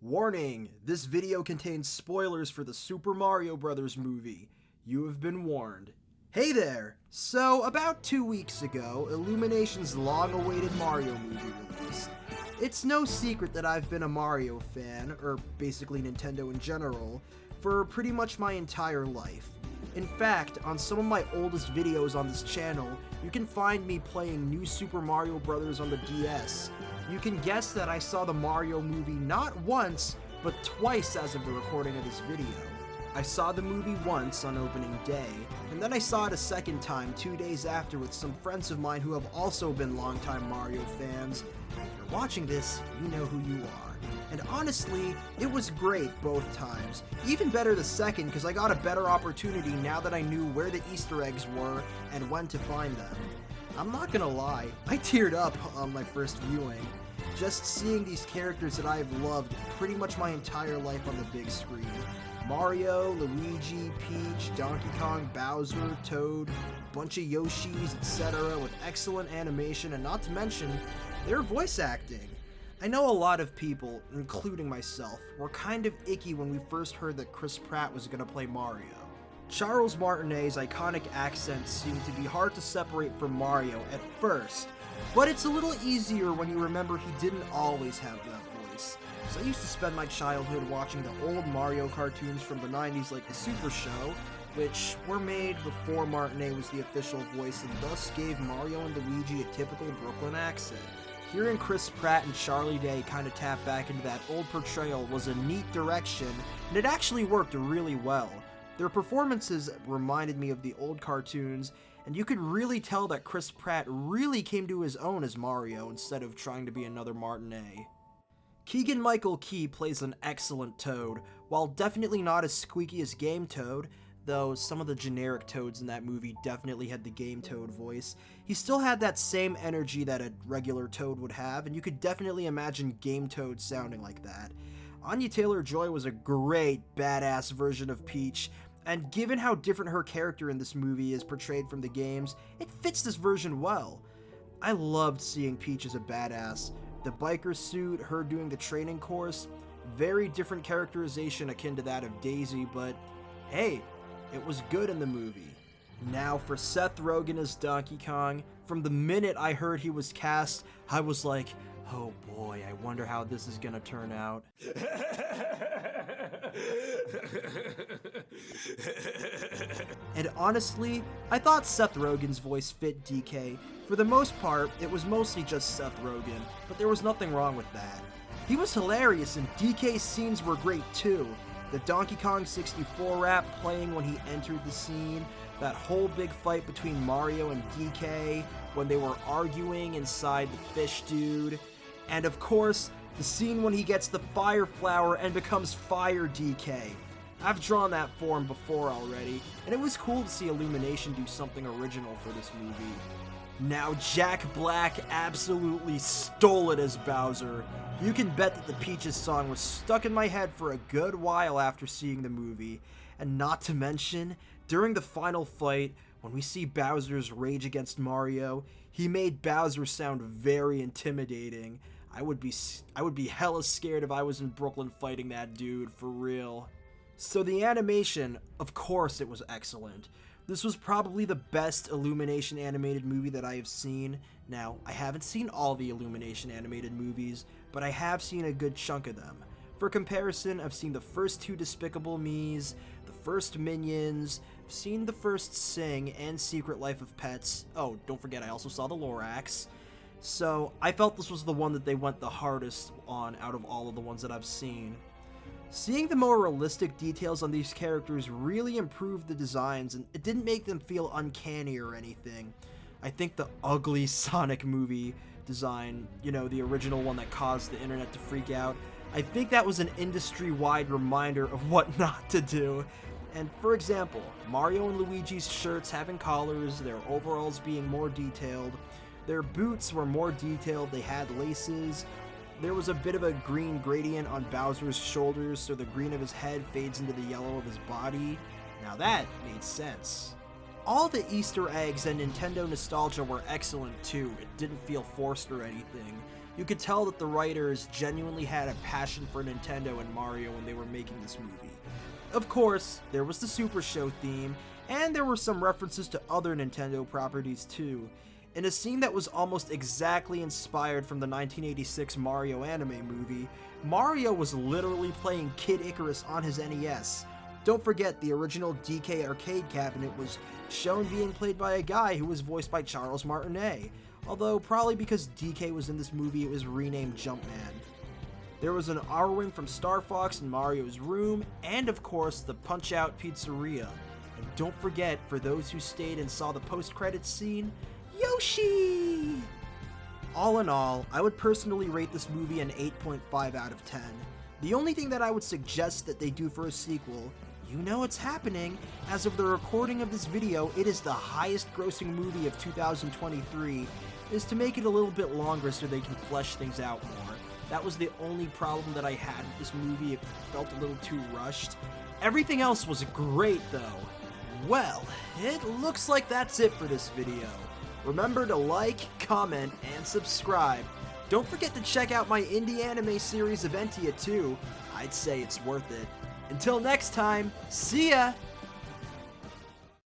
Warning, this video contains spoilers for the Super Mario Bros. Movie. You have been warned. Hey there! So, about 2 weeks ago, Illumination's long-awaited Mario movie released. It's no secret that I've been a Mario fan, or basically Nintendo in general, for pretty much my entire life. In fact, on some of my oldest videos on this channel, you can find me playing New Super Mario Bros. On the DS. You can guess that I saw the Mario movie not once, but twice as of the recording of this video. I saw the movie once on opening day, and then I saw it a second time 2 days after with some friends of mine who have also been longtime Mario fans. If you're watching this, you know who you are. And honestly, it was great both times. Even better the second, because I got a better opportunity now that I knew where the Easter eggs were and when to find them. I'm not gonna lie, I teared up on my first viewing. Just seeing these characters that I've loved pretty much my entire life on the big screen. Mario, Luigi, Peach, Donkey Kong, Bowser, Toad, bunch of Yoshis, etc. with excellent animation and not to mention their voice acting. I know a lot of people, including myself, were kind of icky when we first heard that Chris Pratt was gonna play Mario. Charles Martinet's iconic accent seemed to be hard to separate from Mario at first, but it's a little easier when you remember he didn't always have that voice. So I used to spend my childhood watching the old Mario cartoons from the 90s like the Super Show, which were made before Martinet was the official voice and thus gave Mario and Luigi a typical Brooklyn accent. Hearing Chris Pratt and Charlie Day kind of tap back into that old portrayal was a neat direction, and it actually worked really well. Their performances reminded me of the old cartoons, and you could really tell that Chris Pratt really came to his own as Mario instead of trying to be another Martinet. Keegan-Michael Key plays an excellent Toad, while definitely not as squeaky as Game Toad, though some of the generic Toads in that movie definitely had the Game Toad voice. He still had that same energy that a regular Toad would have, and you could definitely imagine Game Toad sounding like that. Anya Taylor-Joy was a great, badass version of Peach, and given how different her character in this movie is portrayed from the games, it fits this version well. I loved seeing Peach as a badass. The biker suit, her doing the training course, very different characterization akin to that of Daisy, but hey, it was good in the movie. Now for Seth Rogen as Donkey Kong, from the minute I heard he was cast, I was like, oh boy, I wonder how this is gonna turn out. And honestly, I thought Seth Rogen's voice fit DK. For the most part, it was mostly just Seth Rogen, but there was nothing wrong with that. He was hilarious and DK's scenes were great too. The Donkey Kong 64 rap playing when he entered the scene, that whole big fight between Mario and DK when they were arguing inside the fish dude, and of course, the scene when he gets the fire flower and becomes Fire DK. I've drawn that form before already, and it was cool to see Illumination do something original for this movie. Now Jack Black absolutely stole it as Bowser. You can bet that the Peaches song was stuck in my head for a good while after seeing the movie, and not to mention, during the final fight, when we see Bowser's rage against Mario, he made Bowser sound very intimidating. I would be hella scared if I was in Brooklyn fighting that dude, for real. So the animation, of course it was excellent. This was probably the best Illumination animated movie that I have seen. Now, I haven't seen all the Illumination animated movies, but I have seen a good chunk of them. For comparison, I've seen the first 2 Despicable Me's, the first Minions, I've seen the first Sing and Secret Life of Pets. Oh, don't forget I also saw the Lorax. So, I felt this was the one that they went the hardest on out of all of the ones that I've seen. Seeing the more realistic details on these characters really improved the designs, and it didn't make them feel uncanny or anything. I think the ugly Sonic movie design, the original one that caused the internet to freak out, I think that was an industry-wide reminder of what not to do. And for example, Mario and Luigi's shirts having collars, their overalls being more detailed, their boots were more detailed, they had laces. There was a bit of a green gradient on Bowser's shoulders, so the green of his head fades into the yellow of his body. Now that made sense. All the Easter eggs and Nintendo nostalgia were excellent too. It didn't feel forced or anything. You could tell that the writers genuinely had a passion for Nintendo and Mario when they were making this movie. Of course, there was the Super Show theme, and there were some references to other Nintendo properties too. In a scene that was almost exactly inspired from the 1986 Mario anime movie, Mario was literally playing Kid Icarus on his NES. Don't forget, the original DK arcade cabinet was shown being played by a guy who was voiced by Charles Martinet, although probably because DK was in this movie it was renamed Jumpman. There was an R-Wing from Star Fox in Mario's room, and of course the Punch-Out Pizzeria. And don't forget, for those who stayed and saw the post-credits scene, Yoshi! All in all, I would personally rate this movie an 8.5 out of 10. The only thing that I would suggest that they do for a sequel, you know it's happening, as of the recording of this video, it is the highest grossing movie of 2023, is to make it a little bit longer so they can flesh things out more. That was the only problem that I had with this movie, it felt a little too rushed. Everything else was great though. Well, it looks like that's it for this video. Remember to like, comment, and subscribe. Don't forget to check out my indie anime series Eventia too. I'd say it's worth it. Until next time, see ya!